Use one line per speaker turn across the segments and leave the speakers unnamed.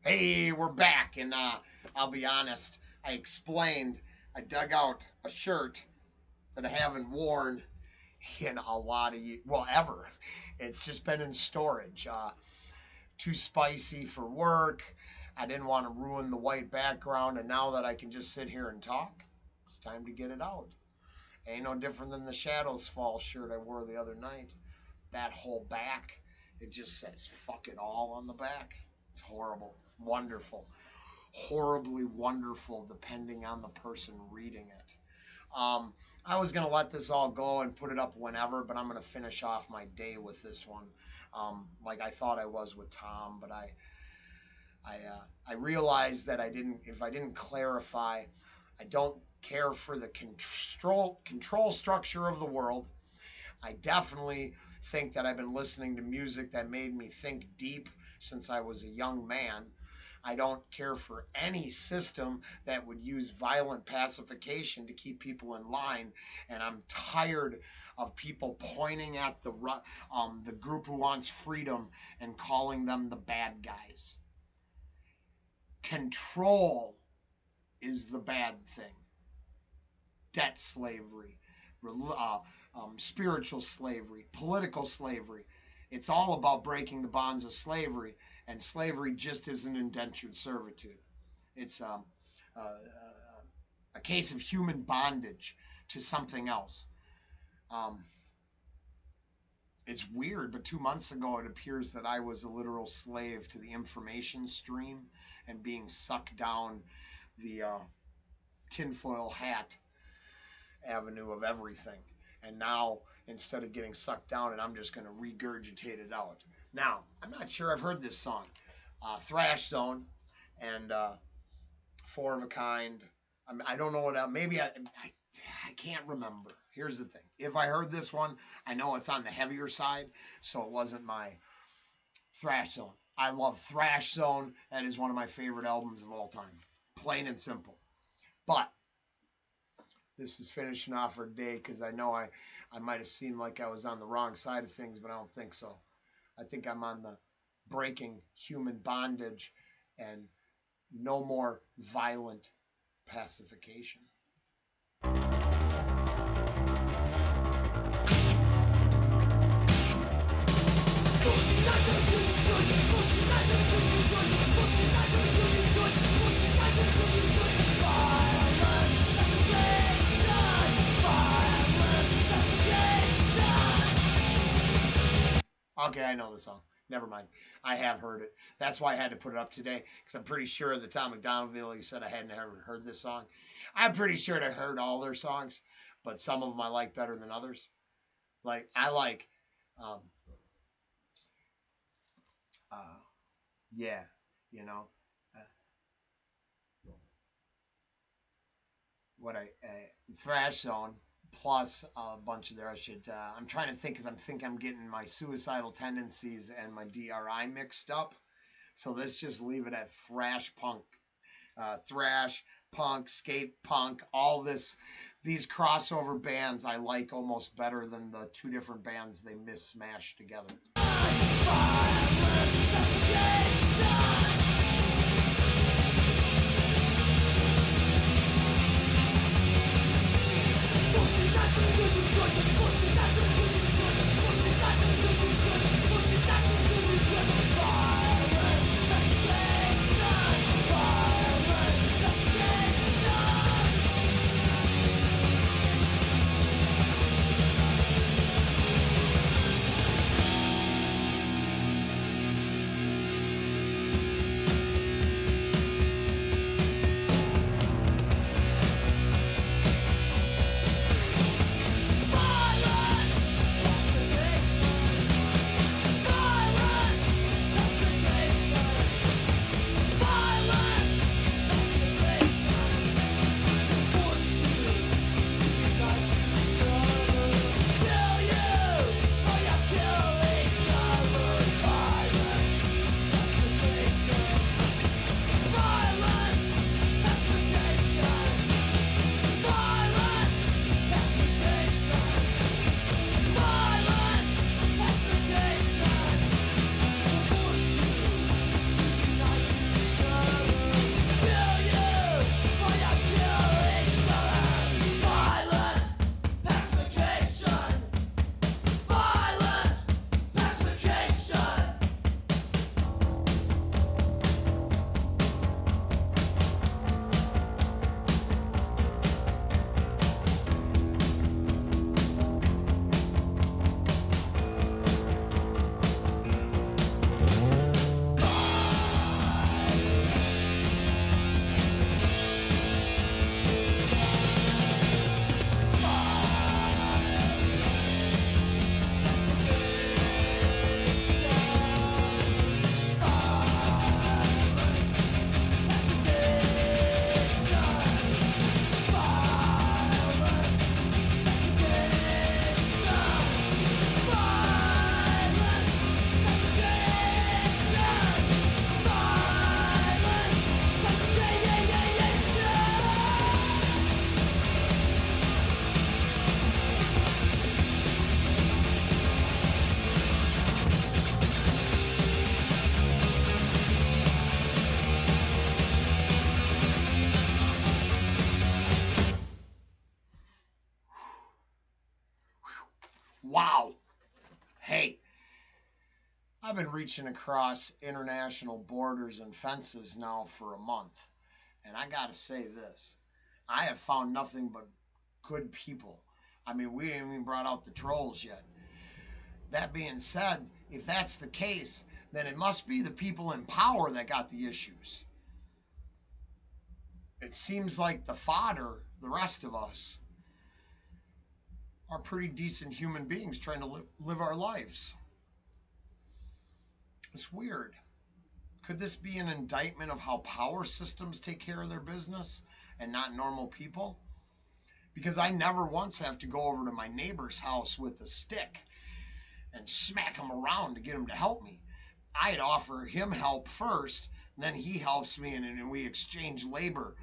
Hey, we're back, and I'll be honest. I dug out a shirt that I haven't worn in a lot of years, well, ever. It's just been in storage. Too spicy for work. I didn't want to ruin the white background, and now that I can just sit here and talk, it's time to get it out. Ain't no different than the Shadows Fall shirt I wore the other night. That whole back, it just says fuck it all on the back. It's horrible. Wonderful. Horribly wonderful, depending on the person reading it. I was going to let this all go and put it up whenever, but I'm going to finish off my day with this one, like I thought I was with Tom, but I realized that if I didn't clarify, I don't care for the control structure of the world. I definitely think that I've been listening to music that made me think deep since I was a young man. I don't care for any system that would use violent pacification to keep people in line, and I'm tired of people pointing at the group who wants freedom and calling them the bad guys. Control is the bad thing. Debt slavery, spiritual slavery, political slavery. It's all about breaking the bonds of slavery, and slavery just isn't indentured servitude. It's a case of human bondage to something else. It's weird, but 2 months ago it appears that I was a literal slave to the information stream and being sucked down the tinfoil hat avenue of everything. And now, instead of getting sucked down, and I'm just going to regurgitate it out. Now, I'm not sure I've heard this song. Thrash Zone and Four of a Kind. I don't know what else. Maybe I can't remember. Here's the thing. If I heard this one, I know it's on the heavier side, so it wasn't my Thrash Zone. I love Thrash Zone. That is one of my favorite albums of all time. Plain and simple. But this is finishing off our day because I know I might have seemed like I was on the wrong side of things, but I don't think so. I think I'm on the breaking human bondage and no more violent pacification. Okay, I know the song. Never mind. I have heard it. That's why I had to put it up today, because I'm pretty sure the Tom McDonald video you said I hadn't ever heard this song. I'm pretty sure I heard all their songs, but some of them I like better than others. Like, I like, yeah, you know, Thrash Zone, plus a bunch of their shit. I'm trying to think because I'm getting my Suicidal Tendencies and my D.R.I mixed up. So let's just leave it at thrash punk, skate punk, all this. These crossover bands I like almost better than the two different bands they smashed together. Hey, I've been reaching across international borders and fences now for a month. And I got to say this, I have found nothing but good people. I mean, we ain't even brought out the trolls yet. That being said, if that's the case, then it must be the people in power that got the issues. It seems like the fodder, the rest of us, are pretty decent human beings trying to live our lives. It's weird. Could this be an indictment of how power systems take care of their business and not normal people? Because I never once have to go over to my neighbor's house with a stick and smack him around to get him to help me. I'd offer him help first, then he helps me, and we exchange labor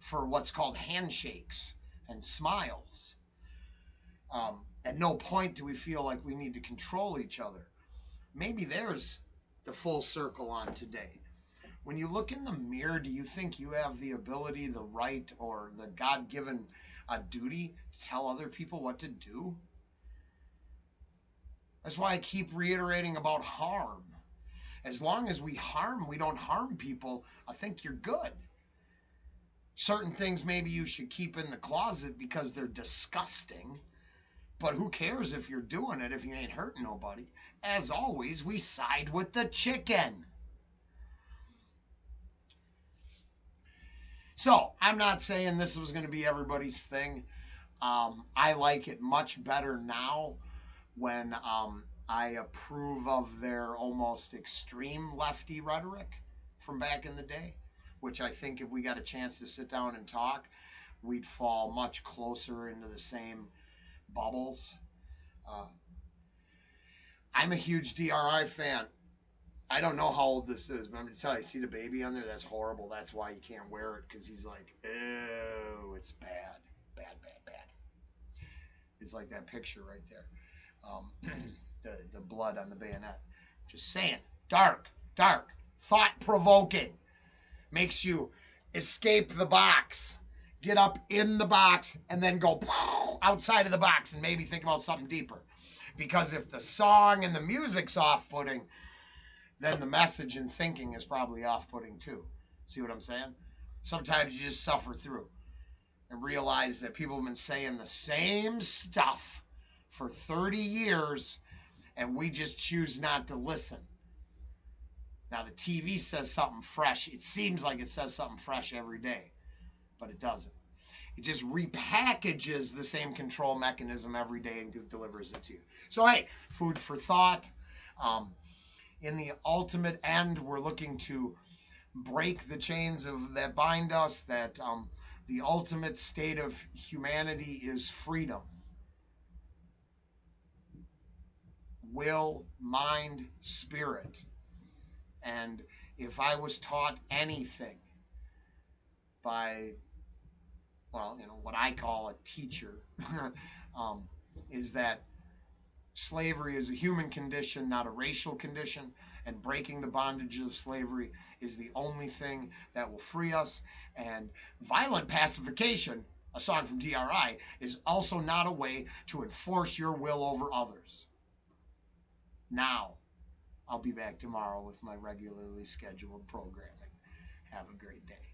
for what's called handshakes and smiles. At no point do we feel like we need to control each other. Maybe there's the full circle on today. When you look in the mirror, do you think you have the ability, the right, or the God given duty to tell other people what to do? That's why I keep reiterating about harm. As long as we don't harm people, I think you're good. Certain things maybe you should keep in the closet because they're disgusting. But who cares if you're doing it if you ain't hurting nobody? As always, we side with the chicken. So, I'm not saying this was going to be everybody's thing. I like it much better now when I approve of their almost extreme lefty rhetoric from back in the day, which I think if we got a chance to sit down and talk, we'd fall much closer into the same bubbles. Uh, I'm a huge D.R.I. fan. I don't know how old this is, but I'm going to tell you, see the baby on there? That's horrible. That's why you can't wear it, because he's like, ew, it's bad. Bad, bad, bad. It's like that picture right there. Um, the blood on the bayonet. Just saying. Dark, dark, thought provoking. Makes you escape the box, get up in the box, and then go outside of the box and maybe think about something deeper. Because if the song and the music's off putting, then the message and thinking is probably off putting too. See what I'm saying? Sometimes you just suffer through and realize that people have been saying the same stuff for 30 years and we just choose not to listen. Now, the TV says something fresh. It seems like it says something fresh every day, but it doesn't. It just repackages the same control mechanism every day and delivers it to you. So, hey, food for thought. In the ultimate end, we're looking to break the chains that bind us, that the ultimate state of humanity is freedom. Will, mind, spirit. And if I was taught anything by, well, what I call a teacher, um, is that slavery is a human condition, not a racial condition, and breaking the bondage of slavery is the only thing that will free us. And violent pacification, a song from D.R.I, is also not a way to enforce your will over others. Now, I'll be back tomorrow with my regularly scheduled programming. Have a great day.